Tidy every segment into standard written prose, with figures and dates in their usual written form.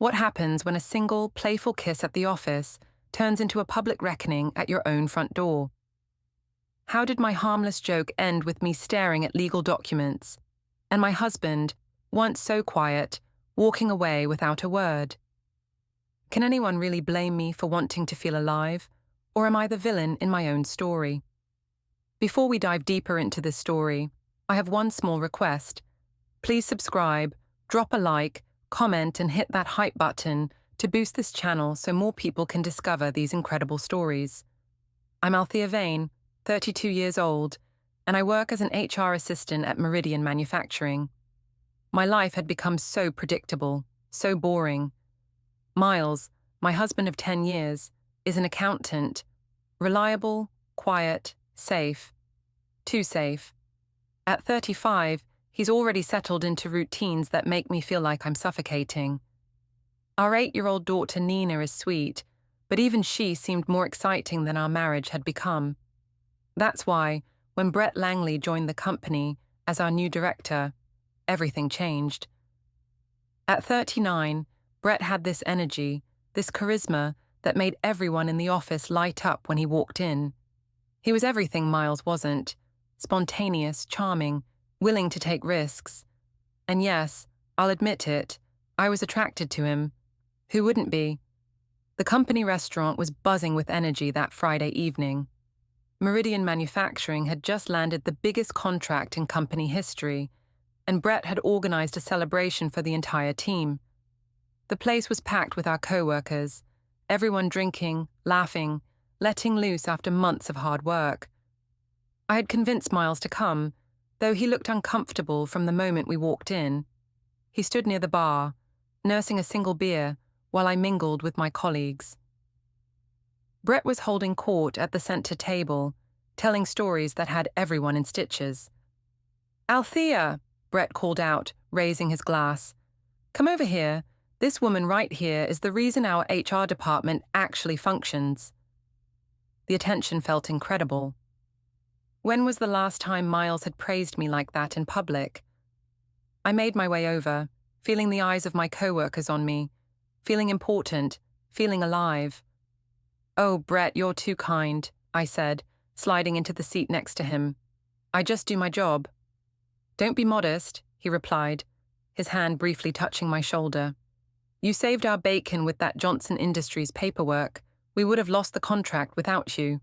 What happens when a single, playful kiss at the office turns into a public reckoning at your own front door? How did my harmless joke end with me staring at legal documents, and my husband, once so quiet, walking away without a word? Can anyone really blame me for wanting to feel alive, or am I the villain in my own story? Before we dive deeper into this story, I have one small request. Please subscribe, drop a like, comment, and hit that hype button to boost this channel so more people can discover these incredible stories. I'm Althea Vane, 32 years old, and I work as an HR assistant at Meridian Manufacturing. My life had become so predictable, so boring. Miles, my husband of 10 years, is an accountant. Reliable, quiet, safe. Too safe. At 35, he's already settled into routines that make me feel like I'm suffocating. Our 8-year-old daughter Nina is sweet, but even she seemed more exciting than our marriage had become. That's why, when Brett Langley joined the company as our new director, everything changed. At 39, Brett had this energy, this charisma that made everyone in the office light up when he walked in. He was everything Miles wasn't: spontaneous, charming, willing to take risks. And yes, I'll admit it, I was attracted to him. Who wouldn't be? The company restaurant was buzzing with energy that Friday evening. Meridian Manufacturing had just landed the biggest contract in company history, and Brett had organized a celebration for the entire team. The place was packed with our co-workers, everyone drinking, laughing, letting loose after months of hard work. I had convinced Miles to come, though he looked uncomfortable from the moment we walked in. He stood near the bar, nursing a single beer, while I mingled with my colleagues. Brett was holding court at the center table, telling stories that had everyone in stitches. "Althea," Brett called out, raising his glass. "Come over here. This woman right here is the reason our HR department actually functions." The attention felt incredible. When was the last time Miles had praised me like that in public? I made my way over, feeling the eyes of my co-workers on me, feeling important, feeling alive. "Oh, Brett, you're too kind," I said, sliding into the seat next to him. "I just do my job." "Don't be modest," he replied, his hand briefly touching my shoulder. "You saved our bacon with that Johnson Industries paperwork. We would have lost the contract without you."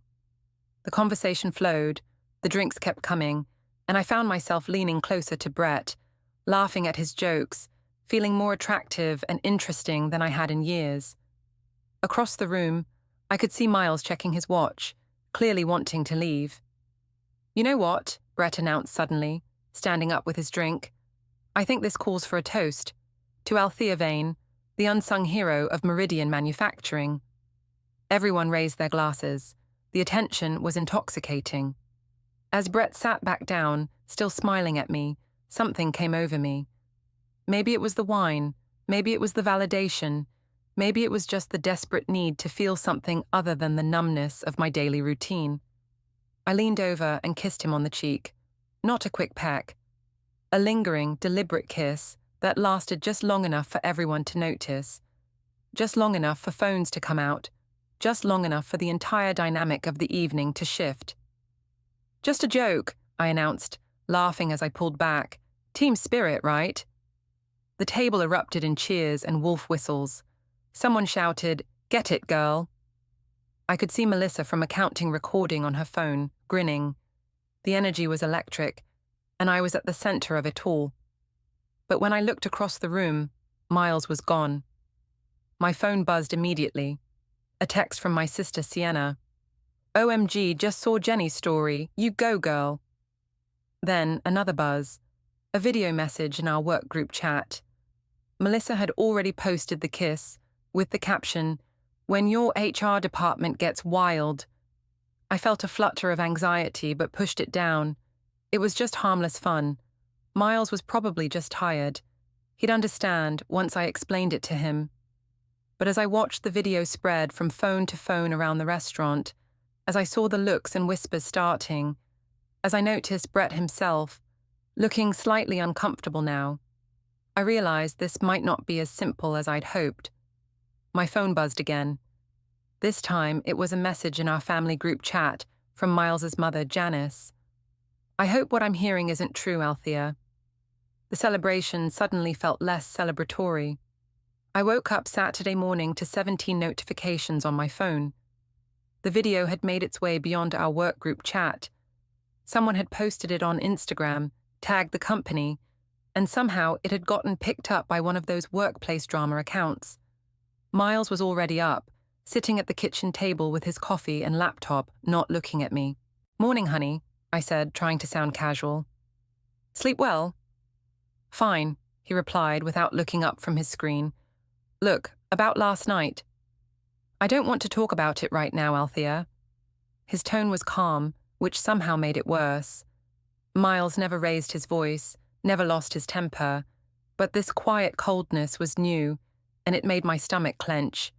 The conversation flowed, the drinks kept coming, and I found myself leaning closer to Brett, laughing at his jokes, feeling more attractive and interesting than I had in years. Across the room, I could see Miles checking his watch, clearly wanting to leave. "You know what?" Brett announced suddenly, standing up with his drink. "I think this calls for a toast. To Althea Vane, the unsung hero of Meridian Manufacturing." Everyone raised their glasses. The attention was intoxicating. As Brett sat back down, still smiling at me, something came over me. Maybe it was the wine, maybe it was the validation, maybe it was just the desperate need to feel something other than the numbness of my daily routine. I leaned over and kissed him on the cheek. Not a quick peck. A lingering, deliberate kiss that lasted just long enough for everyone to notice. Just long enough for phones to come out. Just long enough for the entire dynamic of the evening to shift. "Just a joke," I announced, laughing as I pulled back. "Team spirit, right?" The table erupted in cheers and wolf whistles. Someone shouted, "Get it, girl." I could see Melissa from accounting recording on her phone, grinning. The energy was electric, and I was at the center of it all. But when I looked across the room, Miles was gone. My phone buzzed immediately. A text from my sister Sienna. "OMG, just saw Jenny's story. You go, girl." Then another buzz. A video message in our work group chat. Melissa had already posted the kiss, with the caption, "When your HR department gets wild." I felt a flutter of anxiety but pushed it down. It was just harmless fun. Miles was probably just tired. He'd understand once I explained it to him. But as I watched the video spread from phone to phone around the restaurant, as I saw the looks and whispers starting, as I noticed Brett himself, looking slightly uncomfortable now, I realized this might not be as simple as I'd hoped. My phone buzzed again. This time, it was a message in our family group chat from Miles's mother, Janice. I hope what I'm hearing isn't true, Althea. The celebration suddenly felt less celebratory. I woke up Saturday morning to 17 notifications on my phone. The video had made its way beyond our work group chat. Someone had posted it on Instagram, tagged the company, and somehow it had gotten picked up by one of those workplace drama accounts. Miles was already up, sitting at the kitchen table with his coffee and laptop, not looking at me. "Morning, honey," I said, trying to sound casual. "Sleep well?" "Fine," he replied without looking up from his screen. "Look, about last night." "I don't want to talk about it right now, Althea." His tone was calm, which somehow made it worse. Miles never raised his voice, never lost his temper, but this quiet coldness was new, and it made my stomach clench.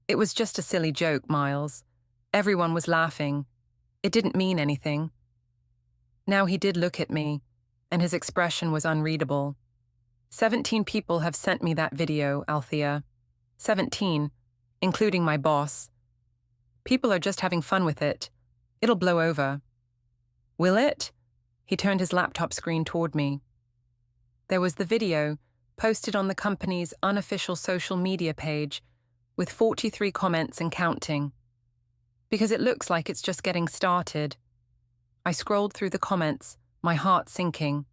"It was just a silly joke, Miles. Everyone was laughing. It didn't mean anything." Now he did look at me, and his expression was unreadable. 17 people have sent me that video, Althea. 17, including my boss. People are just having fun with it. It'll blow over. "Will it?" He turned his laptop screen toward me. There was the video, posted on the company's unofficial social media page, with 43 comments and counting. Because it looks like it's just getting started. I scrolled through the comments, my heart sinking.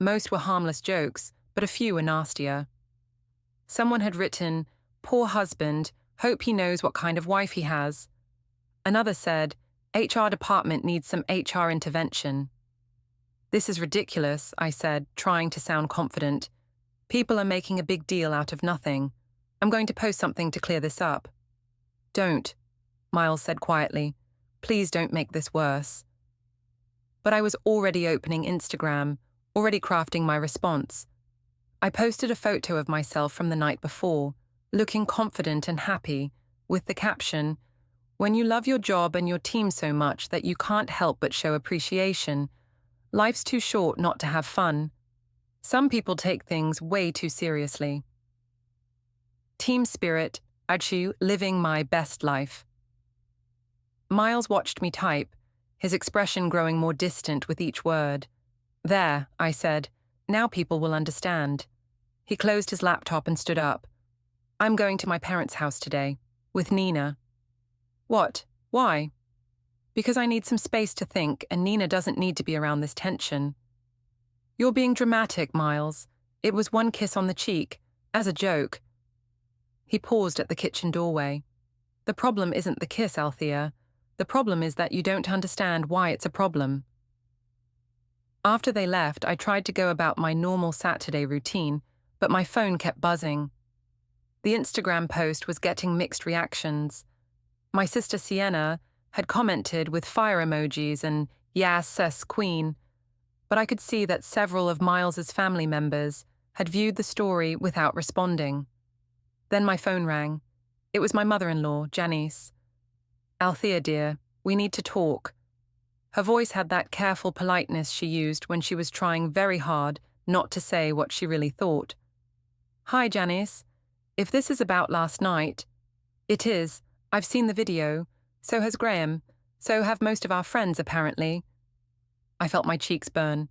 Most were harmless jokes, but a few were nastier. Someone had written, "Poor husband, hope he knows what kind of wife he has." Another said, "HR department needs some HR intervention." "This is ridiculous," I said, trying to sound confident. "People are making a big deal out of nothing. I'm going to post something to clear this up." "Don't," Miles said quietly. "Please don't make this worse." But I was already opening Instagram, already crafting my response. I posted a photo of myself from the night before, looking confident and happy, with the caption, "When you love your job and your team so much that you can't help but show appreciation, life's too short not to have fun. Some people take things way too seriously." Team spirit, Achu, living my best life. Miles watched me type, his expression growing more distant with each word. "There," I said, "now people will understand." He closed his laptop and stood up. "I'm going to my parents' house today, with Nina." "What? Why?" "Because I need some space to think, and Nina doesn't need to be around this tension." "You're being dramatic, Miles. It was one kiss on the cheek, as a joke." He paused at the kitchen doorway. "The problem isn't the kiss, Althea. The problem is that you don't understand why it's a problem." After they left, I tried to go about my normal Saturday routine, but my phone kept buzzing. The Instagram post was getting mixed reactions. My sister Sienna had commented with fire emojis and "Yes, sis, queen," but I could see that several of Miles's family members had viewed the story without responding. Then my phone rang. It was my mother-in-law, Janice. "Althea, dear, we need to talk." Her voice had that careful politeness she used when she was trying very hard not to say what she really thought. "Hi, Janice. If this is about last night..." "It is. I've seen the video. So has Graham. So have most of our friends, apparently." I felt my cheeks burn.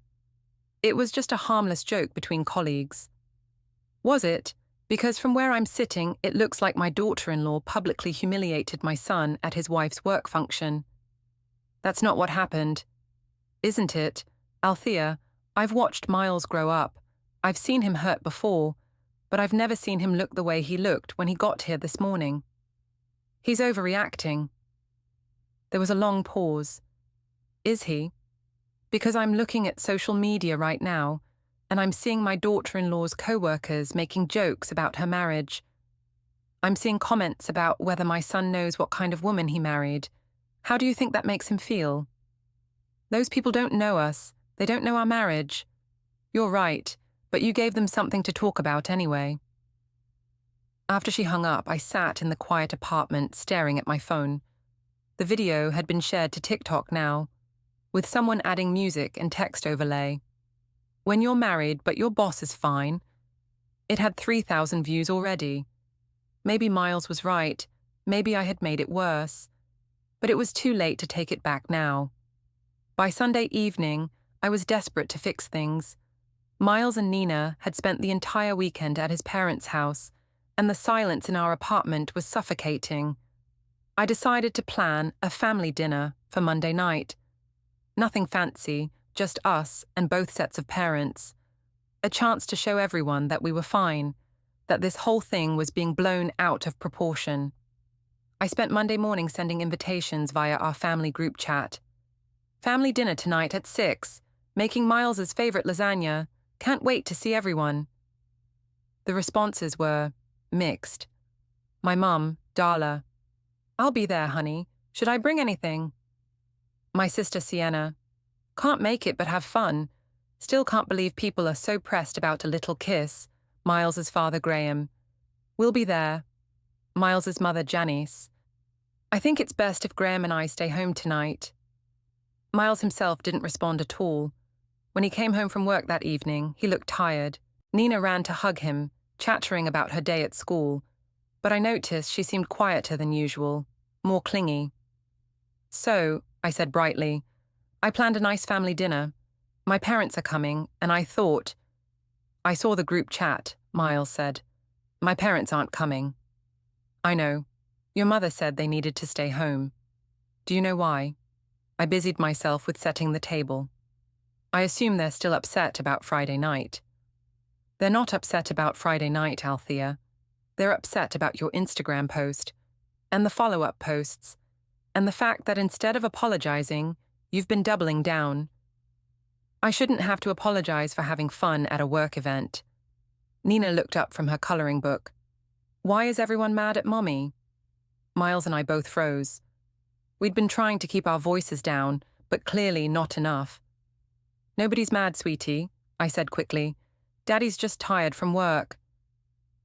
"It was just a harmless joke between colleagues." "Was it? Because from where I'm sitting, it looks like my daughter-in-law publicly humiliated my son at his wife's work function." "That's not what happened." "Isn't it? Althea, I've watched Miles grow up. I've seen him hurt before, but I've never seen him look the way he looked when he got here this morning. He's overreacting." There was a long pause. "Is he?" "Because I'm looking at social media right now, and I'm seeing my daughter-in-law's co-workers making jokes about her marriage. I'm seeing comments about whether my son knows what kind of woman he married. How do you think that makes him feel?" "Those people don't know us. They don't know our marriage." "You're right, but you gave them something to talk about anyway." After she hung up, I sat in the quiet apartment staring at my phone. The video had been shared to TikTok now, with someone adding music and text overlay. "When you're married but your boss is fine, It had 3,000 views already. Maybe Miles was right, maybe I had made it worse. But it was too late to take it back now. By Sunday evening, I was desperate to fix things. Miles and Nina had spent the entire weekend at his parents' house, and the silence in our apartment was suffocating. I decided to plan a family dinner for Monday night. Nothing fancy, just us and both sets of parents. A chance to show everyone that we were fine, that this whole thing was being blown out of proportion. I spent Monday morning sending invitations via our family group chat. Family dinner tonight at 6, making Miles's favorite lasagna. Can't wait to see everyone. The responses were mixed. My mum, Darla: I'll be there, honey. Should I bring anything? My sister Sienna: Can't make it but have fun. Still can't believe people are so pressed about a little kiss. Miles's father Graham: We'll be there. Miles's mother Janice: I think it's best if Graham and I stay home tonight. Miles himself didn't respond at all. When he came home from work that evening, he looked tired. Nina ran to hug him, chattering about her day at school, but I noticed she seemed quieter than usual, more clingy. So, I said brightly, I planned a nice family dinner. My parents are coming, and I thought... I saw the group chat, Miles said. My parents aren't coming. I know. Your mother said they needed to stay home. Do you know why? I busied myself with setting the table. I assume they're still upset about Friday night. They're not upset about Friday night, Althea. They're upset about your Instagram post, and the follow-up posts, and the fact that instead of apologizing, you've been doubling down. I shouldn't have to apologize for having fun at a work event. Nina looked up from her coloring book. Why is everyone mad at Mommy? Miles and I both froze. We'd been trying to keep our voices down, but clearly not enough. Nobody's mad, sweetie, I said quickly. Daddy's just tired from work.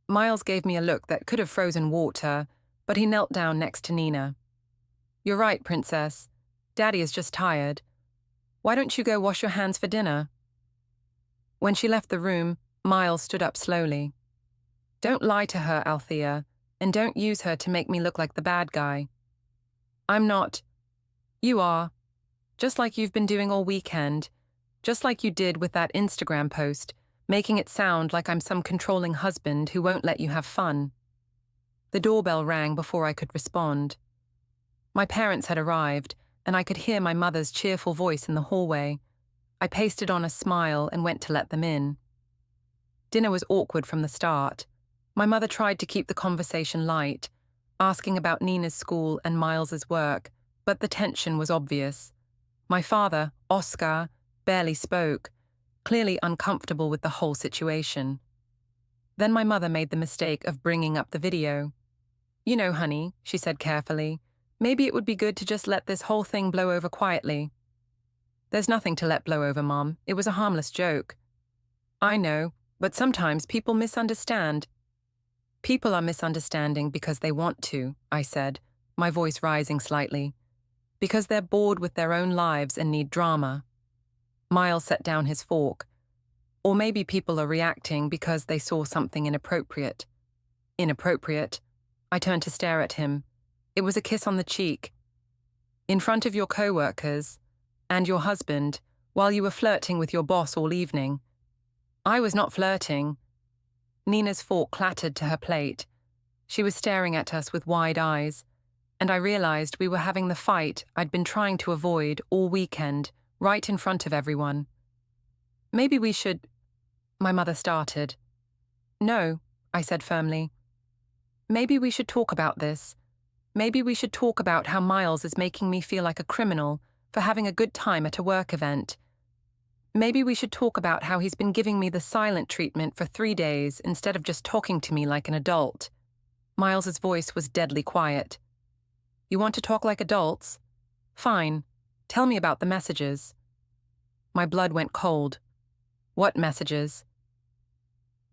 Miles gave me a look that could have frozen water, but he knelt down next to Nina. You're right, Princess. Daddy is just tired. Why don't you go wash your hands for dinner? When she left the room, Miles stood up slowly. Don't lie to her, Althea, and don't use her to make me look like the bad guy. I'm not. You are. Just like you've been doing all weekend. Just like you did with that Instagram post, making it sound like I'm some controlling husband who won't let you have fun. The doorbell rang before I could respond. My parents had arrived, and I could hear my mother's cheerful voice in the hallway. I pasted on a smile and went to let them in. Dinner was awkward from the start. My mother tried to keep the conversation light, asking about Nina's school and Miles's work, but the tension was obvious. My father, Oscar, barely spoke, clearly uncomfortable with the whole situation. Then my mother made the mistake of bringing up the video. You know, honey, she said carefully, maybe it would be good to just let this whole thing blow over quietly. There's nothing to let blow over, Mom. It was a harmless joke. I know, but sometimes people misunderstand. People are misunderstanding because they want to, I said, my voice rising slightly. Because they're bored with their own lives and need drama. Miles set down his fork. Or maybe people are reacting because they saw something inappropriate. Inappropriate? I turned to stare at him. It was a kiss on the cheek. In front of your co-workers and your husband, while you were flirting with your boss all evening. I was not flirting. Nina's fork clattered to her plate. She was staring at us with wide eyes, and I realized we were having the fight I'd been trying to avoid all weekend, right in front of everyone. Maybe we should... My mother started. No, I said firmly. Maybe we should talk about this. Maybe we should talk about how Miles is making me feel like a criminal for having a good time at a work event. Maybe we should talk about how he's been giving me the silent treatment for 3 days instead of just talking to me like an adult. Miles's voice was deadly quiet. You want to talk like adults? Fine. Tell me about the messages. My blood went cold. What messages?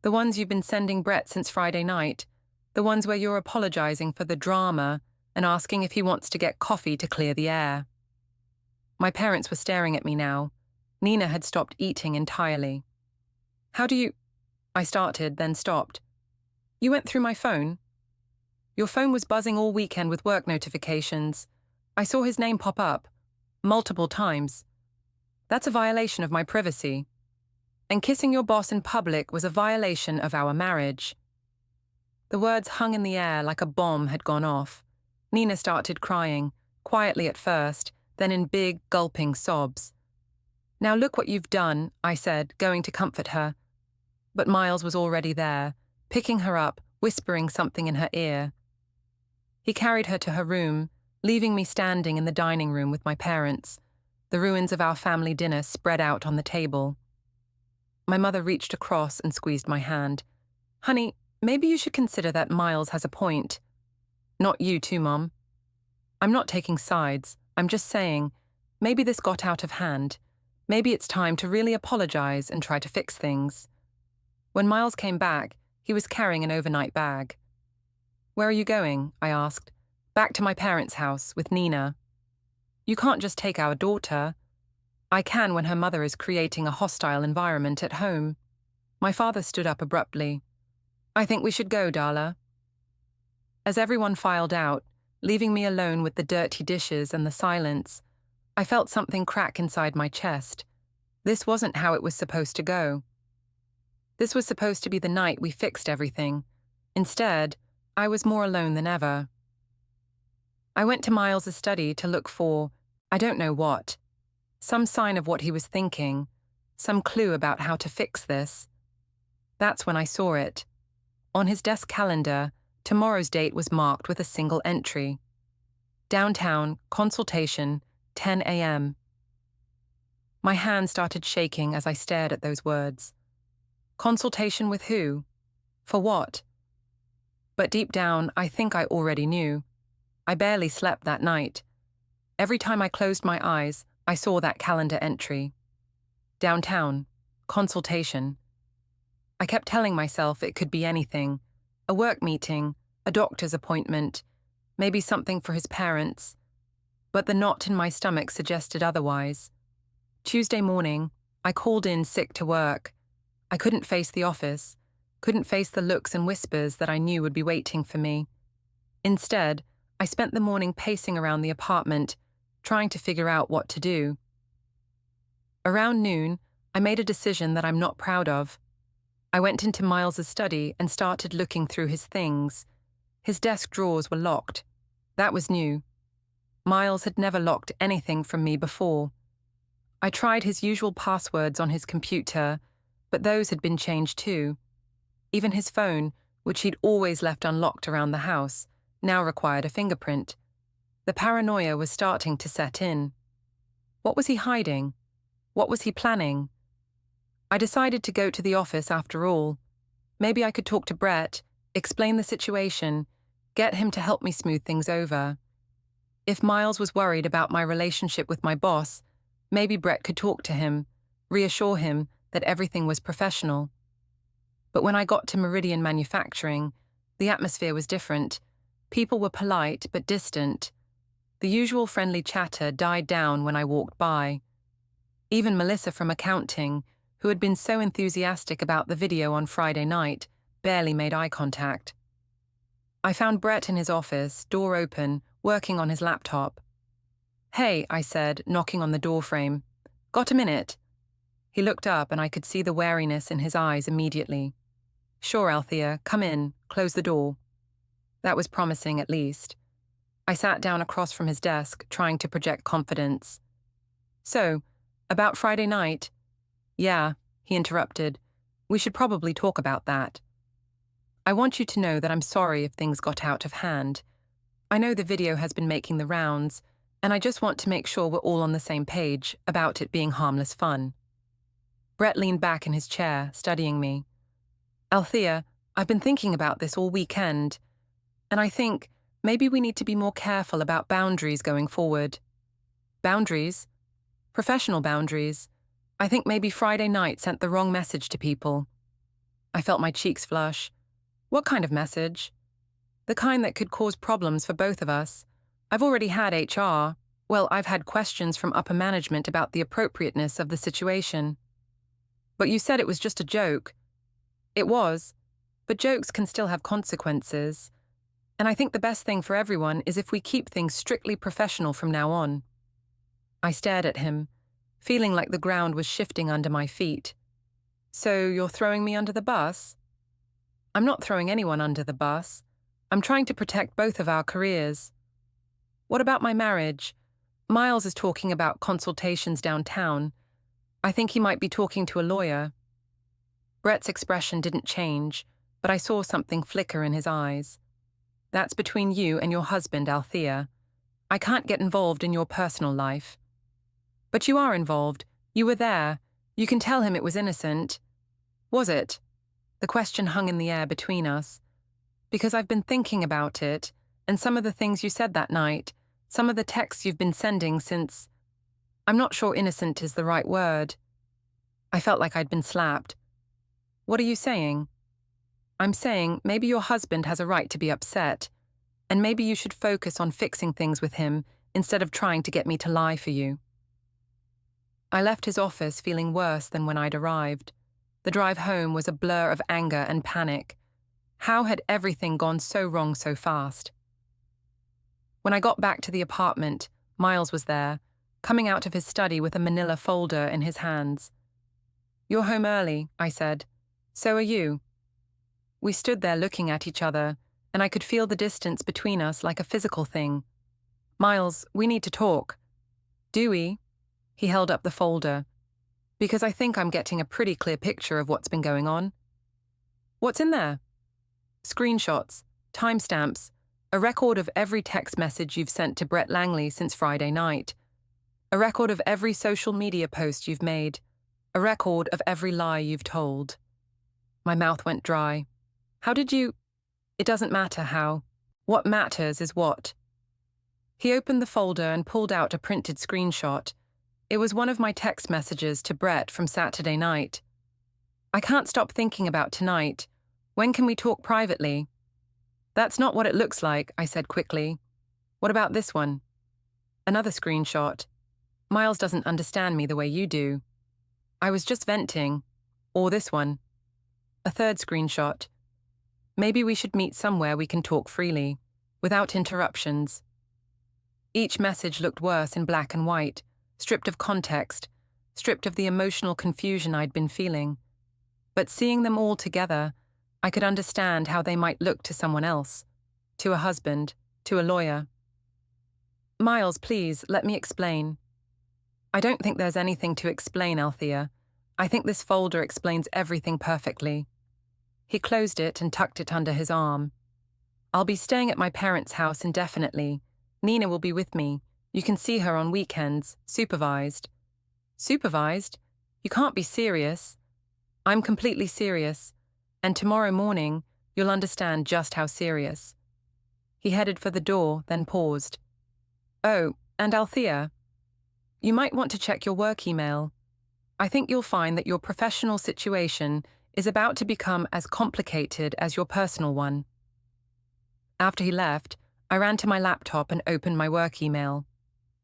The ones you've been sending Brett since Friday night. The ones where you're apologizing for the drama and asking if he wants to get coffee to clear the air. My parents were staring at me now. Nina had stopped eating entirely. How do you... I started, then stopped. You went through my phone? Your phone was buzzing all weekend with work notifications. I saw his name pop up. Multiple times. That's a violation of my privacy. And kissing your boss in public was a violation of our marriage. The words hung in the air like a bomb had gone off. Nina started crying, quietly at first, then in big, gulping sobs. Now look what you've done, I said, going to comfort her. But Miles was already there, picking her up, whispering something in her ear. He carried her to her room, leaving me standing in the dining room with my parents, the ruins of our family dinner spread out on the table. My mother reached across and squeezed my hand. Honey, maybe you should consider that Miles has a point. Not you too, Mom. I'm not taking sides. I'm just saying, maybe this got out of hand. Maybe it's time to really apologize and try to fix things. When Miles came back, he was carrying an overnight bag. Where are you going? I asked. Back to my parents' house with Nina. You can't just take our daughter. I can when her mother is creating a hostile environment at home. My father stood up abruptly. I think we should go, Darla. As everyone filed out, leaving me alone with the dirty dishes and the silence, I felt something crack inside my chest. This wasn't how it was supposed to go. This was supposed to be the night we fixed everything. Instead, I was more alone than ever. I went to Miles' study to look for, I don't know what, some sign of what he was thinking, some clue about how to fix this. That's when I saw it. On his desk calendar, tomorrow's date was marked with a single entry. Downtown, consultation, 10 a.m. My hand started shaking as I stared at those words. Consultation with who? For what? But deep down, I think I already knew. I barely slept that night. Every time I closed my eyes, I saw that calendar entry. Downtown, consultation. I kept telling myself it could be anything. A work meeting, a doctor's appointment, maybe something for his parents. But the knot in my stomach suggested otherwise. Tuesday morning, I called in sick to work. I couldn't face the office, couldn't face the looks and whispers that I knew would be waiting for me. Instead, I spent the morning pacing around the apartment, trying to figure out what to do. Around noon, I made a decision that I'm not proud of. I went into Miles' study and started looking through his things. His desk drawers were locked. That was new. Miles had never locked anything from me before. I tried his usual passwords on his computer, but those had been changed too. Even his phone, which he'd always left unlocked around the house, now required a fingerprint. The paranoia was starting to set in. What was he hiding? What was he planning? I decided to go to the office after all. Maybe I could talk to Brett, explain the situation, get him to help me smooth things over. If Miles was worried about my relationship with my boss, maybe Brett could talk to him, reassure him that everything was professional. But when I got to Meridian Manufacturing, the atmosphere was different. People were polite but distant. The usual friendly chatter died down when I walked by. Even Melissa from accounting, who had been so enthusiastic about the video on Friday night, barely made eye contact. I found Brett in his office, door open, working on his laptop. "Hey," I said, knocking on the doorframe. "Got a minute?" He looked up and I could see the wariness in his eyes immediately. "Sure, Althea, come in, close the door." That was promising, at least. I sat down across from his desk, trying to project confidence. "So, about Friday night?" "Yeah," he interrupted. "We should probably talk about that. I want you to know that I'm sorry if things got out of hand. I know the video has been making the rounds, and I just want to make sure we're all on the same page about it being harmless fun." Brett leaned back in his chair, studying me. "Althea, I've been thinking about this all weekend, and I think maybe we need to be more careful about boundaries going forward." "Boundaries?" "Professional boundaries. I think maybe Friday night sent the wrong message to people." I felt my cheeks flush. "What kind of message?" "The kind that could cause problems for both of us. I've already had HR. Well, I've had questions from upper management about the appropriateness of the situation." "But you said it was just a joke." It was, but jokes can still have consequences. And I think the best thing for everyone is if we keep things strictly professional from now on. I stared at him, feeling like the ground was shifting under my feet. So you're throwing me under the bus? I'm not throwing anyone under the bus. I'm trying to protect both of our careers. What about my marriage? Miles is talking about consultations downtown. I think he might be talking to a lawyer. Brett's expression didn't change, but I saw something flicker in his eyes. That's between you and your husband, Althea. I can't get involved in your personal life. But you are involved. You were there. You can tell him it was innocent. Was it? The question hung in the air between us. Because I've been thinking about it, and some of the things you said that night, some of the texts you've been sending since... I'm not sure innocent is the right word. I felt like I'd been slapped. What are you saying? I'm saying maybe your husband has a right to be upset, and maybe you should focus on fixing things with him instead of trying to get me to lie for you. I left his office feeling worse than when I'd arrived. The drive home was a blur of anger and panic. How had everything gone so wrong so fast? When I got back to the apartment, Miles was there, coming out of his study with a manila folder in his hands. "You're home early," I said. "So are you." We stood there looking at each other, and I could feel the distance between us like a physical thing. "Miles, we need to talk." "Do we?" He held up the folder. "Because I think I'm getting a pretty clear picture of what's been going on." "What's in there?" "Screenshots, timestamps, a record of every text message you've sent to Brett Langley since Friday night, a record of every social media post you've made, a record of every lie you've told." My mouth went dry. "How did you—" "It doesn't matter how. What matters is what." He opened the folder and pulled out a printed screenshot. It was one of my text messages to Brett from Saturday night. "I can't stop thinking about tonight. When can we talk privately?" "That's not what it looks like," I said quickly. "What about this one?" Another screenshot. "Miles doesn't understand me the way you do." "I was just venting." Or this one. A third screenshot. "Maybe we should meet somewhere we can talk freely, without interruptions." Each message looked worse in black and white, stripped of context, stripped of the emotional confusion I'd been feeling. But seeing them all together, I could understand how they might look to someone else, to a husband, to a lawyer. "Miles, please, let me explain." "I don't think there's anything to explain, Althea. I think this folder explains everything perfectly." He closed it and tucked it under his arm. "I'll be staying at my parents' house indefinitely. Nina will be with me. You can see her on weekends, supervised." "Supervised? You can't be serious." "I'm completely serious. And tomorrow morning, you'll understand just how serious." He headed for the door, then paused. "Oh, and Althea, you might want to check your work email. I think you'll find that your professional situation is about to become as complicated as your personal one." After he left, I ran to my laptop and opened my work email.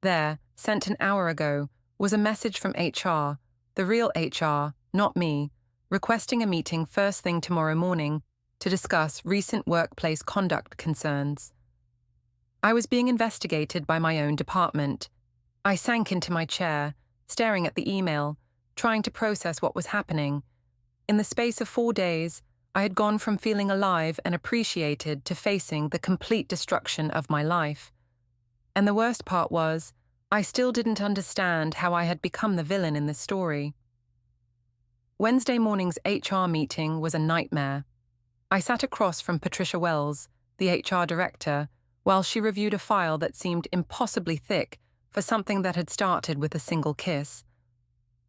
There, sent an hour ago, was a message from HR, the real HR, not me, requesting a meeting first thing tomorrow morning to discuss recent workplace conduct concerns. I was being investigated by my own department. I sank into my chair, staring at the email, trying to process what was happening. In the space of 4 days, I had gone from feeling alive and appreciated to facing the complete destruction of my life. And the worst part was, I still didn't understand how I had become the villain in this story. Wednesday morning's HR meeting was a nightmare. I sat across from Patricia Wells, the HR director, while she reviewed a file that seemed impossibly thick for something that had started with a single kiss.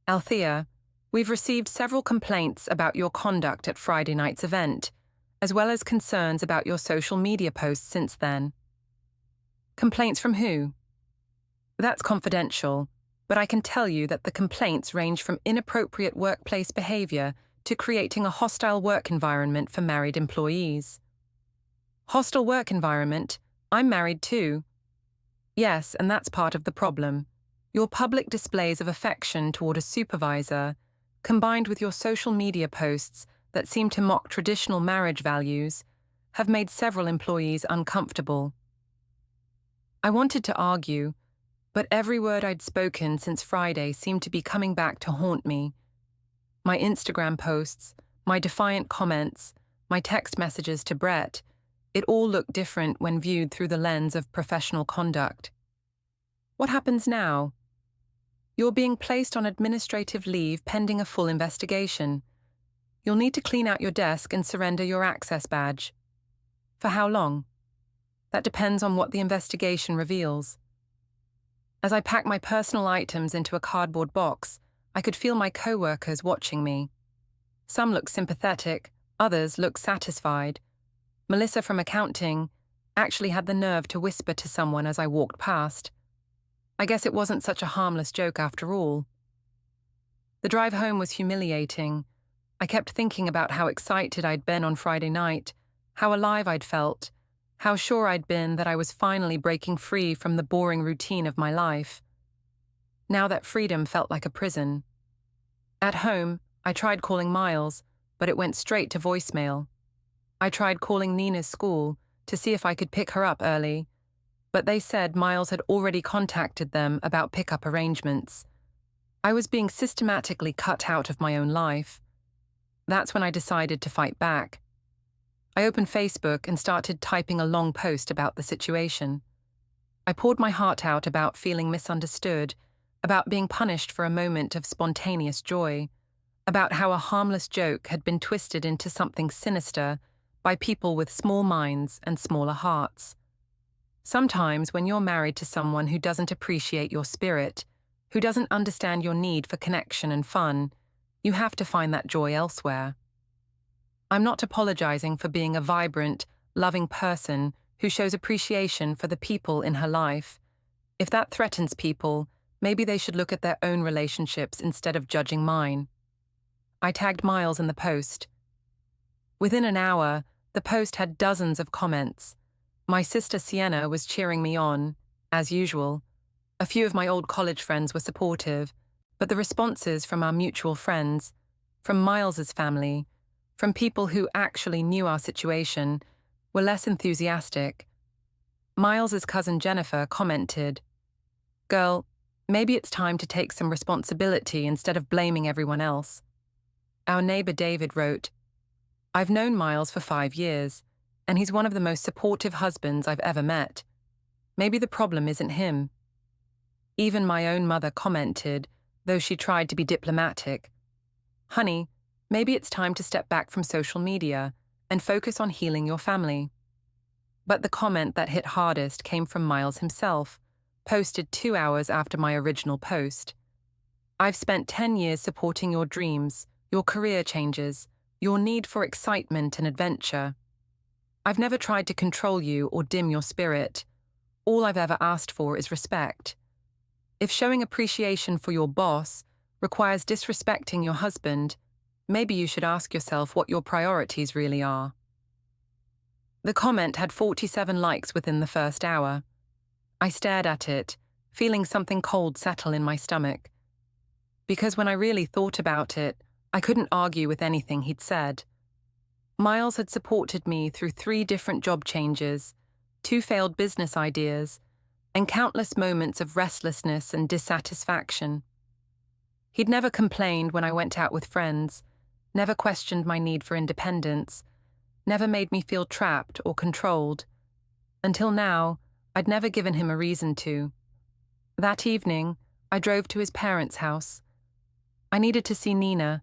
"Althea, we've received several complaints about your conduct at Friday night's event, as well as concerns about your social media posts since then." "Complaints from who?" "That's confidential, but I can tell you that the complaints range from inappropriate workplace behavior to creating a hostile work environment for married employees." "Hostile work environment? I'm married too." "Yes, and that's part of the problem. Your public displays of affection toward a supervisor, combined with your social media posts that seem to mock traditional marriage values have made several employees uncomfortable. I wanted to argue, but every word I'd spoken since Friday seemed to be coming back to haunt me. My Instagram posts, my defiant comments, my text messages to Brett, it all looked different when viewed through the lens of professional conduct. What happens now? You're being placed on administrative leave pending a full investigation. You'll need to clean out your desk and surrender your access badge. For how long? That depends on what the investigation reveals. As I packed my personal items into a cardboard box, I could feel my co-workers watching me. Some looked sympathetic, others looked satisfied. Melissa from accounting actually had the nerve to whisper to someone as I walked past. I guess it wasn't such a harmless joke after all. The drive home was humiliating. I kept thinking about how excited I'd been on Friday night, how alive I'd felt, how sure I'd been that I was finally breaking free from the boring routine of my life. Now that freedom felt like a prison. At home, I tried calling Miles, but it went straight to voicemail. I tried calling Nina's school to see if I could pick her up early, but they said Miles had already contacted them about pickup arrangements. I was being systematically cut out of my own life. That's when I decided to fight back. I opened Facebook and started typing a long post about the situation. I poured my heart out about feeling misunderstood, about being punished for a moment of spontaneous joy, about how a harmless joke had been twisted into something sinister by people with small minds and smaller hearts. Sometimes when you're married to someone who doesn't appreciate your spirit, who doesn't understand your need for connection and fun, you have to find that joy elsewhere. I'm not apologizing for being a vibrant, loving person who shows appreciation for the people in her life. If that threatens people, maybe they should look at their own relationships instead of judging mine. I tagged Miles in the post. Within an hour, the post had dozens of comments. My sister Sienna was cheering me on, as usual. A few of my old college friends were supportive, but the responses from our mutual friends, from Miles's family, from people who actually knew our situation, were less enthusiastic. Miles's cousin Jennifer commented, "Girl, maybe it's time to take some responsibility instead of blaming everyone else." Our neighbor David wrote, "I've known Miles for 5 years, and he's one of the most supportive husbands I've ever met. Maybe the problem isn't him." Even my own mother commented, though she tried to be diplomatic, "Honey, maybe it's time to step back from social media and focus on healing your family." But the comment that hit hardest came from Miles himself, posted 2 hours after my original post. "I've spent 10 years supporting your dreams, your career changes, your need for excitement and adventure. I've never tried to control you or dim your spirit. All I've ever asked for is respect. If showing appreciation for your boss requires disrespecting your husband, maybe you should ask yourself what your priorities really are." The comment had 47 likes within the first hour. I stared at it, feeling something cold settle in my stomach. Because when I really thought about it, I couldn't argue with anything he'd said. Miles had supported me through 3 different job changes, 2 failed business ideas, and countless moments of restlessness and dissatisfaction. He'd never complained when I went out with friends, never questioned my need for independence, never made me feel trapped or controlled. Until now, I'd never given him a reason to. That evening, I drove to his parents' house. I needed to see Nina,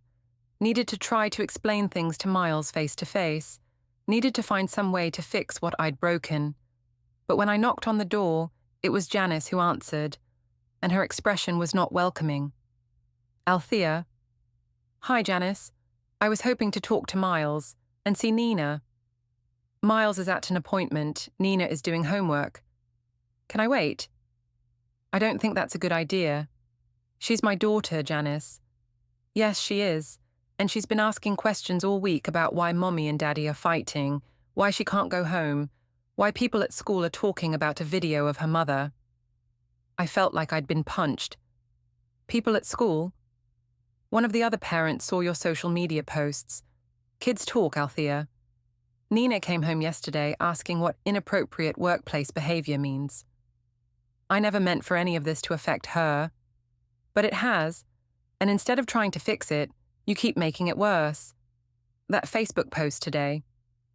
needed to try to explain things to Miles face to face, needed to find some way to fix what I'd broken. But when I knocked on the door, it was Janice who answered, and her expression was not welcoming. "Althea." "Hi, Janice. I was hoping to talk to Miles and see Nina." "Miles is at an appointment. Nina is doing homework." "Can I wait?" "I don't think that's a good idea." "She's my daughter, Janice." "Yes, she is. And she's been asking questions all week about why Mommy and Daddy are fighting, why she can't go home, why people at school are talking about a video of her mother." I felt like I'd been punched. "People at school?" "One of the other parents saw your social media posts. Kids talk, Althea. Nina came home yesterday asking what inappropriate workplace behavior means. I never meant for any of this to affect her. But it has, and instead of trying to fix it, you keep making it worse. That Facebook post today,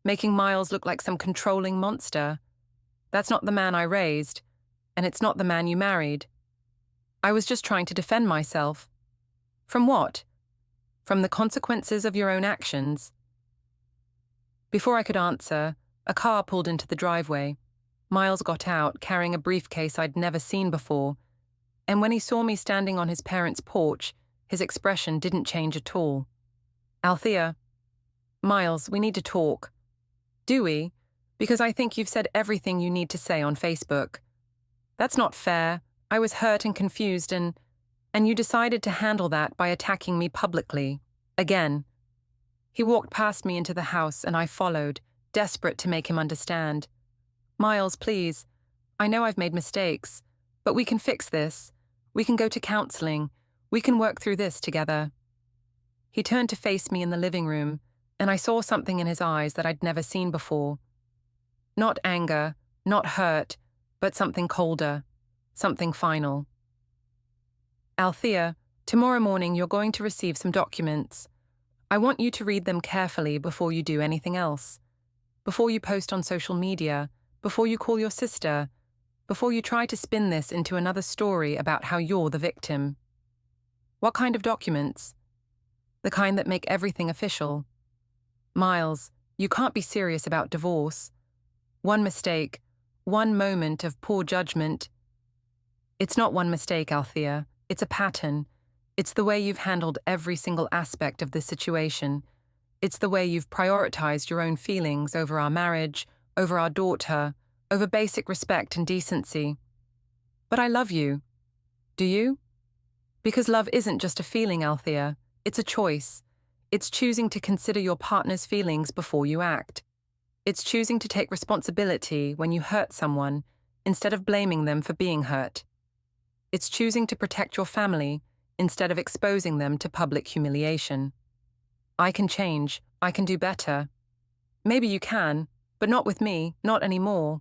making Miles look like some controlling monster. That's not the man I raised, and it's not the man you married. I was just trying to defend myself. From what? From the consequences of your own actions. Before I could answer, a car pulled into the driveway. Miles got out, carrying a briefcase I'd never seen before, and when he saw me standing on his parents' porch, his expression didn't change at all. Althea, Miles, we need to talk. Do we? Because I think you've said everything you need to say on Facebook. That's not fair. I was hurt and confused and you decided to handle that by attacking me publicly. Again. He walked past me into the house and I followed, desperate to make him understand. Miles, please. I know I've made mistakes, but we can fix this. We can go to counseling. We can work through this together. He turned to face me in the living room, and I saw something in his eyes that I'd never seen before. Not anger, not hurt, but something colder, something final. Althea, tomorrow morning you're going to receive some documents. I want you to read them carefully before you do anything else. Before you post on social media, before you call your sister, before you try to spin this into another story about how you're the victim. What kind of documents? The kind that make everything official. Miles, you can't be serious about divorce. One mistake, one moment of poor judgment. It's not one mistake, Althea. It's a pattern. It's the way you've handled every single aspect of this situation. It's the way you've prioritized your own feelings over our marriage, over our daughter, over basic respect and decency. But I love you. Do you? Because love isn't just a feeling, Althea. It's a choice. It's choosing to consider your partner's feelings before you act. It's choosing to take responsibility when you hurt someone instead of blaming them for being hurt. It's choosing to protect your family instead of exposing them to public humiliation. I can change. I can do better. Maybe you can, but not with me, not anymore.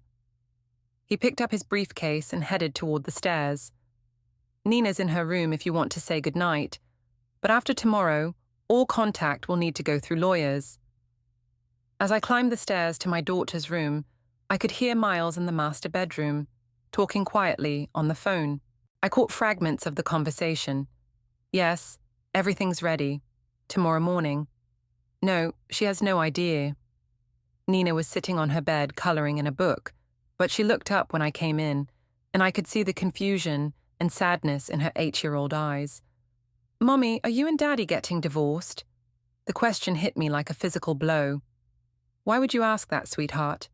He picked up his briefcase and headed toward the stairs. Nina's in her room if you want to say goodnight, but after tomorrow, all contact will need to go through lawyers. As I climbed the stairs to my daughter's room, I could hear Miles in the master bedroom, talking quietly on the phone. I caught fragments of the conversation. Yes, everything's ready. Tomorrow morning. No, she has no idea. Nina was sitting on her bed coloring in a book, but she looked up when I came in, and I could see the confusion and sadness in her 8-year-old eyes. Mommy, are you and Daddy getting divorced? The question hit me like a physical blow. Why would you ask that, sweetheart?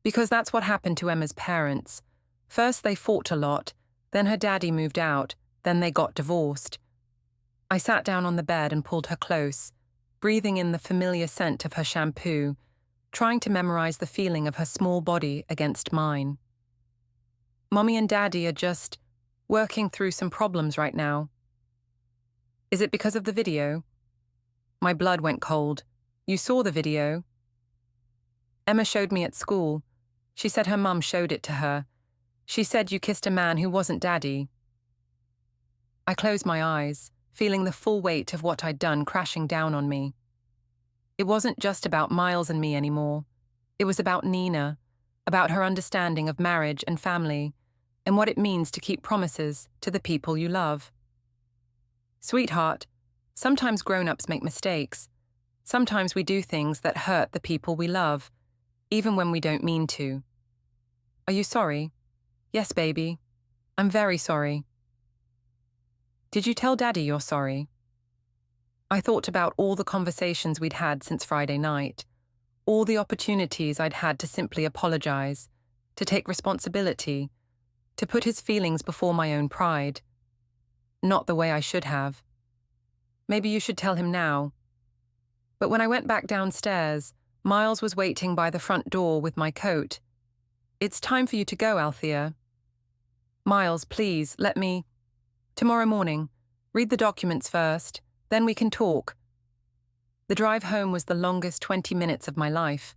Because that's what happened to Emma's parents. First they fought a lot, then her daddy moved out, then they got divorced. I sat down on the bed and pulled her close, breathing in the familiar scent of her shampoo, trying to memorize the feeling of her small body against mine. Mommy and Daddy are just working through some problems right now. Is it because of the video? My blood went cold. You saw the video? Emma showed me at school. She said her mum showed it to her. She said you kissed a man who wasn't Daddy. I closed my eyes, feeling the full weight of what I'd done crashing down on me. It wasn't just about Miles and me anymore. It was about Nina, about her understanding of marriage and family, and what it means to keep promises to the people you love. Sweetheart, sometimes grown-ups make mistakes. Sometimes we do things that hurt the people we love, even when we don't mean to. Are you sorry? Yes, baby. I'm very sorry. Did you tell Daddy you're sorry? I thought about all the conversations we'd had since Friday night, all the opportunities I'd had to simply apologize, to take responsibility, to put his feelings before my own pride. Not the way I should have. Maybe you should tell him now. But when I went back downstairs, Miles was waiting by the front door with my coat. It's time for you to go, Althea. Miles, please, let me. Tomorrow morning. Read the documents first, then we can talk. The drive home was the longest 20 minutes of my life.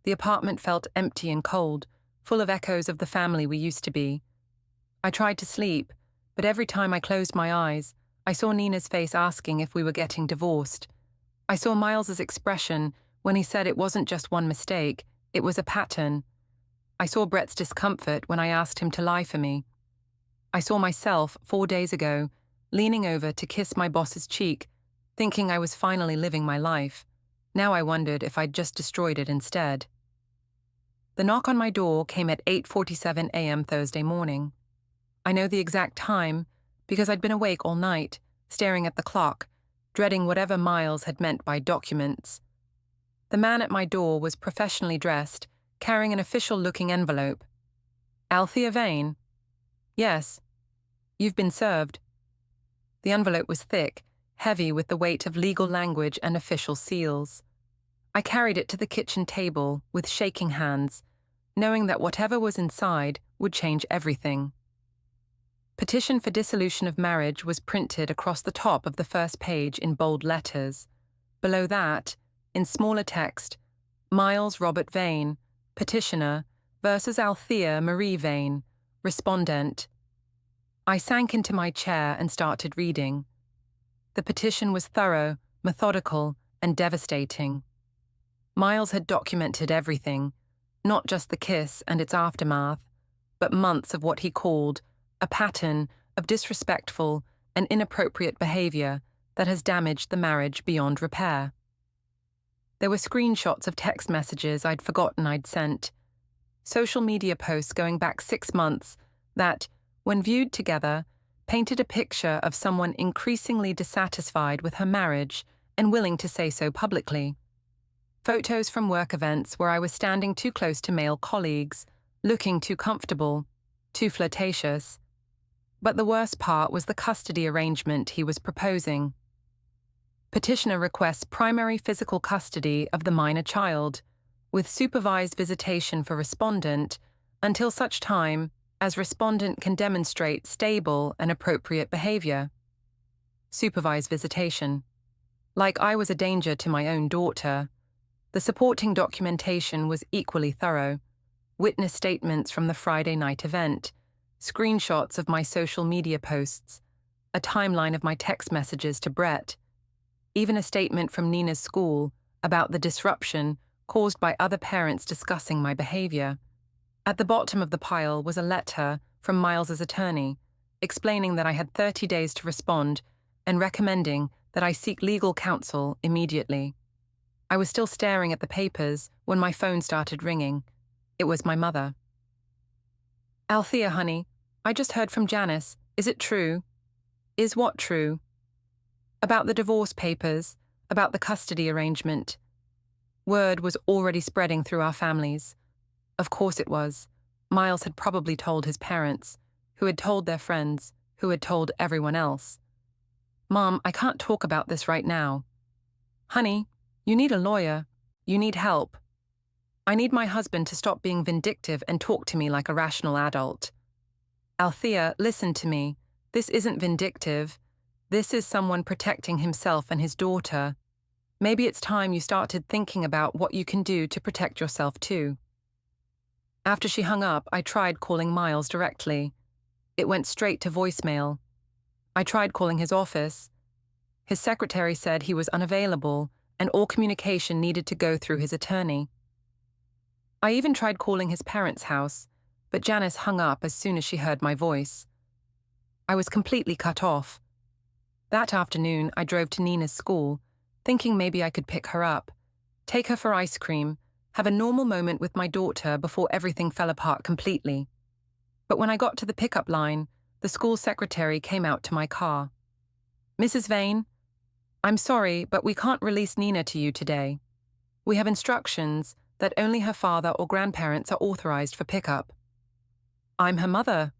The apartment felt empty and cold, full of echoes of the family we used to be. I tried to sleep, but every time I closed my eyes, I saw Nina's face asking if we were getting divorced. I saw Miles's expression when he said it wasn't just one mistake, it was a pattern. I saw Brett's discomfort when I asked him to lie for me. I saw myself, 4 days ago, leaning over to kiss my boss's cheek, thinking I was finally living my life. Now I wondered if I'd just destroyed it instead. The knock on my door came at 8:47 a.m. Thursday morning. I know the exact time because I'd been awake all night, staring at the clock, dreading whatever Miles had meant by documents. The man at my door was professionally dressed, carrying an official-looking envelope. "Althea Vane?" "Yes." "You've been served." The envelope was thick, heavy with the weight of legal language and official seals. I carried it to the kitchen table with shaking hands, knowing that whatever was inside would change everything. Petition for dissolution of marriage was printed across the top of the first page in bold letters. Below that, in smaller text, Miles Robert Vane, petitioner, versus Althea Marie Vane, respondent. I sank into my chair and started reading. The petition was thorough, methodical, and devastating. Miles had documented everything, not just the kiss and its aftermath, but months of what he called a pattern of disrespectful and inappropriate behavior that has damaged the marriage beyond repair. There were screenshots of text messages I'd forgotten I'd sent, social media posts going back 6 months that, when viewed together, painted a picture of someone increasingly dissatisfied with her marriage and willing to say so publicly. Photos from work events where I was standing too close to male colleagues, looking too comfortable, too flirtatious. But the worst part was the custody arrangement he was proposing. Petitioner requests primary physical custody of the minor child, with supervised visitation for respondent until such time as respondent can demonstrate stable and appropriate behavior. Supervised visitation. Like I was a danger to my own daughter, the supporting documentation was equally thorough. Witness statements from the Friday night event, screenshots of my social media posts, a timeline of my text messages to Brett, even a statement from Nina's school about the disruption caused by other parents discussing my behavior. At the bottom of the pile was a letter from Miles's attorney, explaining that I had 30 days to respond and recommending that I seek legal counsel immediately. I was still staring at the papers when my phone started ringing. It was my mother. "Althea, honey, I just heard from Janice. Is it true?" "Is what true?" "About the divorce papers, about the custody arrangement." Word was already spreading through our families. Of course it was. Miles had probably told his parents, who had told their friends, who had told everyone else. "Mom, I can't talk about this right now." "Honey, you need a lawyer. You need help. I need my husband to stop being vindictive and talk to me like a rational adult." "Althea, listen to me. This isn't vindictive. This is someone protecting himself and his daughter. Maybe it's time you started thinking about what you can do to protect yourself too." After she hung up, I tried calling Miles directly. It went straight to voicemail. I tried calling his office. His secretary said he was unavailable and all communication needed to go through his attorney. I even tried calling his parents' house, but Janice hung up as soon as she heard my voice. I was completely cut off. That afternoon, I drove to Nina's school, thinking maybe I could pick her up, take her for ice cream, have a normal moment with my daughter before everything fell apart completely. But when I got to the pickup line, the school secretary came out to my car. "Mrs. Vane, I'm sorry, but we can't release Nina to you today. We have instructions that only her father or grandparents are authorized for pickup." "I'm her mother."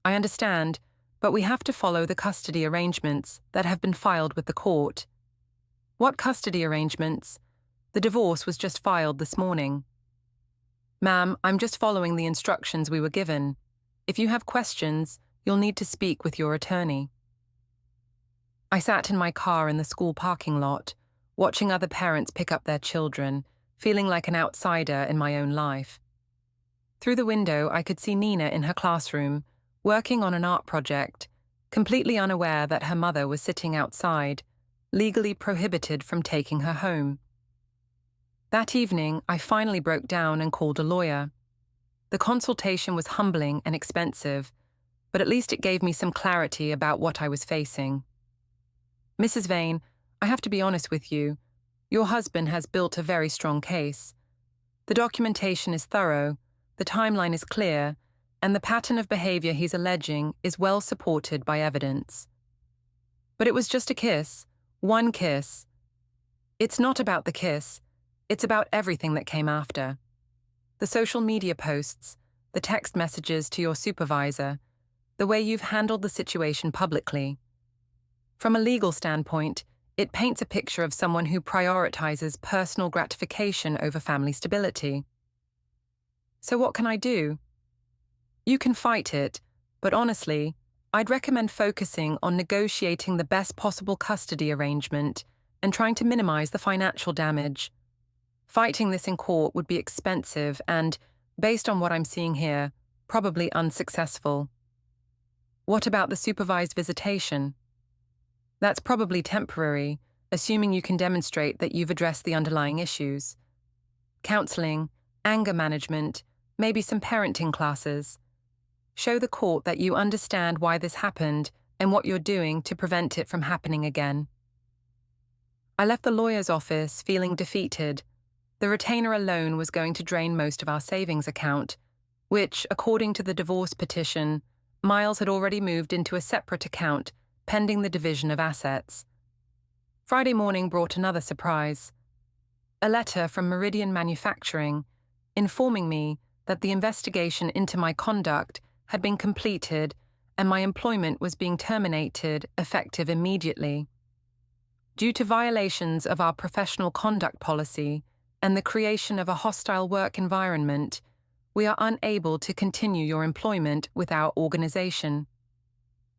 "I understand, but we have to follow the custody arrangements that have been filed with the court." "What custody arrangements? The divorce was just filed this morning." "Ma'am, I'm just following the instructions we were given. If you have questions, you'll need to speak with your attorney." I sat in my car in the school parking lot, watching other parents pick up their children, feeling like an outsider in my own life. Through the window, I could see Nina in her classroom, working on an art project, completely unaware that her mother was sitting outside, legally prohibited from taking her home. That evening, I finally broke down and called a lawyer. The consultation was humbling and expensive, but at least it gave me some clarity about what I was facing. Mrs. Vane, I have to be honest with you. Your husband has built a very strong case. The documentation is thorough, the timeline is clear, and the pattern of behavior he's alleging is well supported by evidence. But it was just a kiss, one kiss. It's not about the kiss, it's about everything that came after. The social media posts, the text messages to your supervisor, the way you've handled the situation publicly. From a legal standpoint, it paints a picture of someone who prioritizes personal gratification over family stability. So what can I do? You can fight it, but honestly, I'd recommend focusing on negotiating the best possible custody arrangement and trying to minimize the financial damage. Fighting this in court would be expensive and, based on what I'm seeing here, probably unsuccessful. What about the supervised visitation? That's probably temporary, assuming you can demonstrate that you've addressed the underlying issues. Counseling, anger management, maybe some parenting classes. Show the court that you understand why this happened and what you're doing to prevent it from happening again. I left the lawyer's office feeling defeated. The retainer alone was going to drain most of our savings account, which, according to the divorce petition, Miles had already moved into a separate account, pending the division of assets. Friday morning brought another surprise. A letter from Meridian Manufacturing, informing me that the investigation into my conduct had been completed and my employment was being terminated effective immediately. Due to violations of our professional conduct policy and the creation of a hostile work environment, we are unable to continue your employment with our organization.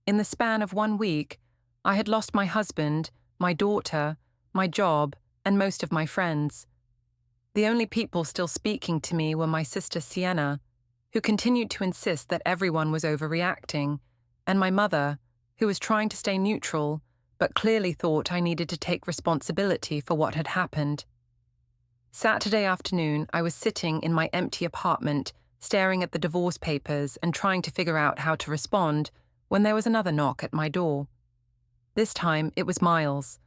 In the span of 1 week, I had lost my husband, my daughter, my job, and most of my friends. The only people still speaking to me were my sister Sienna, who continued to insist that everyone was overreacting, and my mother, who was trying to stay neutral, but clearly thought I needed to take responsibility for what had happened. Saturday afternoon, I was sitting in my empty apartment, staring at the divorce papers and trying to figure out how to respond, when there was another knock at my door. This time, it was Miles.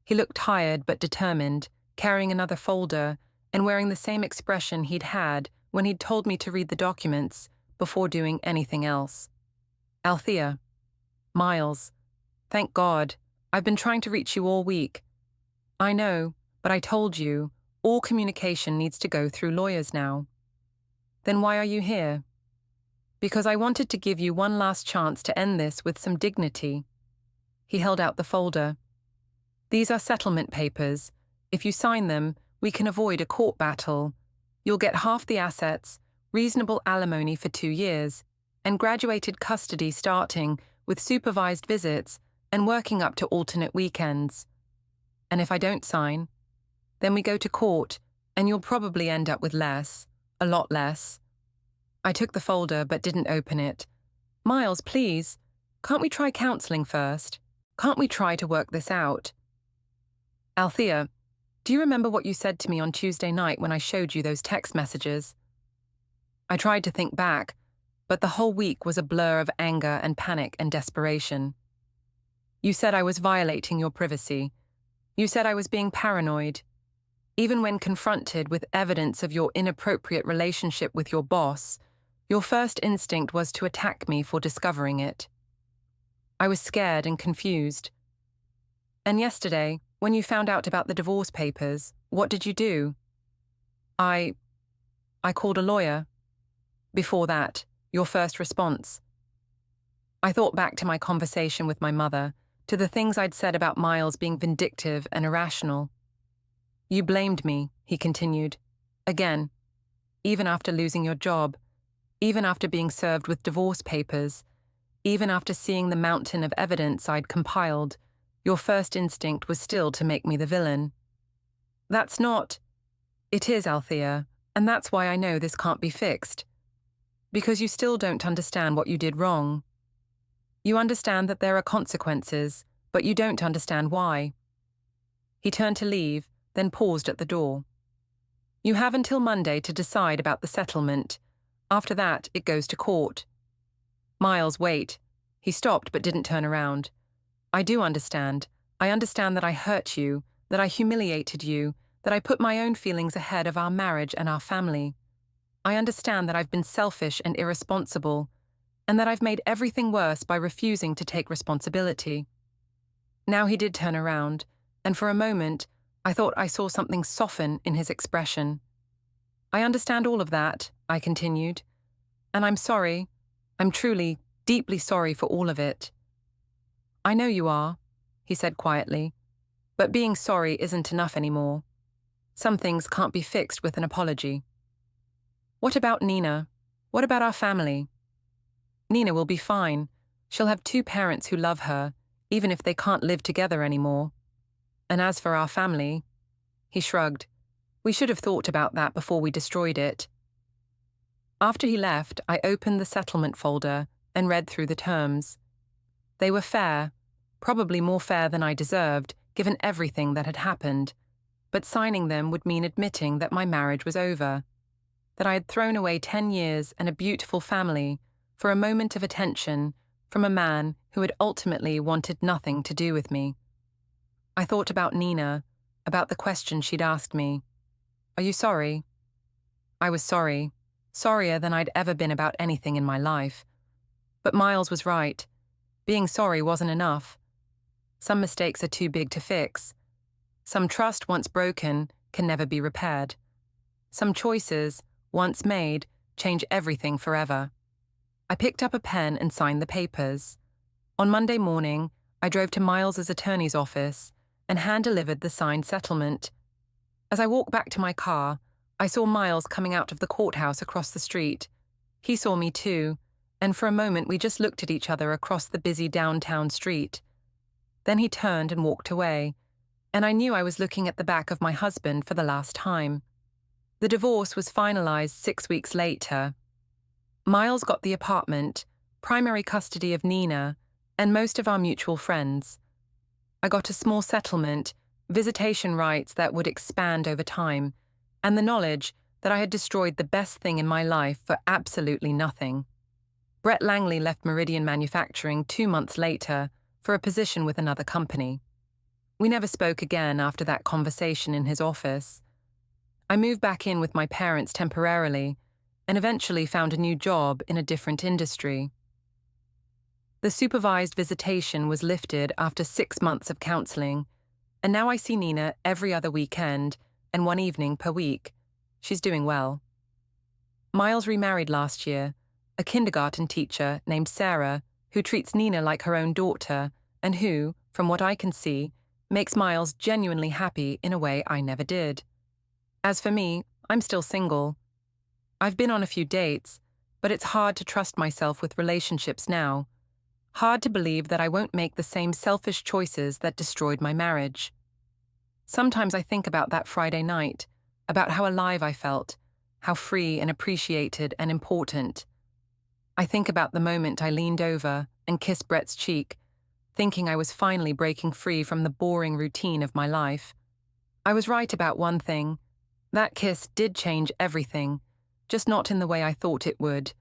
He looked tired but determined, carrying another folder and wearing the same expression he'd had when he'd told me to read the documents before doing anything else. Althea. Miles. Thank God. I've been trying to reach you all week. I know, but I told you, all communication needs to go through lawyers now. Then why are you here? Because I wanted to give you one last chance to end this with some dignity. He held out the folder. These are settlement papers. If you sign them, we can avoid a court battle. You'll get half the assets, reasonable alimony for 2 years, and graduated custody starting with supervised visits and working up to alternate weekends. And if I don't sign, then we go to court, and you'll probably end up with less, a lot less. I took the folder but didn't open it. Miles, please, can't we try counseling first? Can't we try to work this out? Althea, do you remember what you said to me on Tuesday night when I showed you those text messages? I tried to think back, but the whole week was a blur of anger and panic and desperation. You said I was violating your privacy. You said I was being paranoid. Even when confronted with evidence of your inappropriate relationship with your boss, your first instinct was to attack me for discovering it. I was scared and confused. And yesterday, when you found out about the divorce papers, what did you do? I called a lawyer. Before that, your first response. I thought back to my conversation with my mother, to the things I'd said about Miles being vindictive and irrational. You blamed me, he continued. Again, even after losing your job, even after being served with divorce papers, even after seeing the mountain of evidence I'd compiled, your first instinct was still to make me the villain. That's not... It is, Althea, and that's why I know this can't be fixed. Because you still don't understand what you did wrong. You understand that there are consequences, but you don't understand why. He turned to leave, then paused at the door. You have until Monday to decide about the settlement. After that, it goes to court. Miles, wait. He stopped but didn't turn around. I do understand. I understand that I hurt you, that I humiliated you, that I put my own feelings ahead of our marriage and our family. I understand that I've been selfish and irresponsible, and that I've made everything worse by refusing to take responsibility. Now he did turn around, and for a moment, I thought I saw something soften in his expression. I understand all of that, I continued, and I'm sorry. I'm truly, deeply sorry for all of it. I know you are, he said quietly, but being sorry isn't enough anymore. Some things can't be fixed with an apology. What about Nina? What about our family? Nina will be fine. She'll have 2 parents who love her, even if they can't live together anymore. And as for our family, he shrugged. We should have thought about that before we destroyed it. After he left, I opened the settlement folder and read through the terms. They were fair, probably more fair than I deserved, given everything that had happened, but signing them would mean admitting that my marriage was over, that I had thrown away 10 years and a beautiful family for a moment of attention from a man who had ultimately wanted nothing to do with me. I thought about Nina, about the question she'd asked me. Are you sorry? I was sorry, sorrier than I'd ever been about anything in my life. But Miles was right. Being sorry wasn't enough. Some mistakes are too big to fix. Some trust once broken can never be repaired. Some choices, once made, change everything forever. I picked up a pen and signed the papers. On Monday morning, I drove to Miles's attorney's office and hand-delivered the signed settlement. As I walked back to my car, I saw Miles coming out of the courthouse across the street. He saw me too, and for a moment we just looked at each other across the busy downtown street. Then he turned and walked away, and I knew I was looking at the back of my husband for the last time. The divorce was finalized 6 weeks later. Miles got the apartment, primary custody of Nina, and most of our mutual friends. I got a small settlement, visitation rights that would expand over time, and the knowledge that I had destroyed the best thing in my life for absolutely nothing. Brett Langley left Meridian Manufacturing 2 months later for a position with another company. We never spoke again after that conversation in his office. I moved back in with my parents temporarily and eventually found a new job in a different industry. The supervised visitation was lifted after 6 months of counseling, and now I see Nina every other weekend and 1 evening per week. She's doing well. Miles remarried last year, a kindergarten teacher named Sarah, who treats Nina like her own daughter and who, from what I can see, makes Miles genuinely happy in a way I never did. As for me, I'm still single. I've been on a few dates, but it's hard to trust myself with relationships now. Hard to believe that I won't make the same selfish choices that destroyed my marriage. Sometimes I think about that Friday night, about how alive I felt, how free and appreciated and important. I think about the moment I leaned over and kissed Brett's cheek, thinking I was finally breaking free from the boring routine of my life. I was right about one thing. That kiss did change everything, just not in the way I thought it would.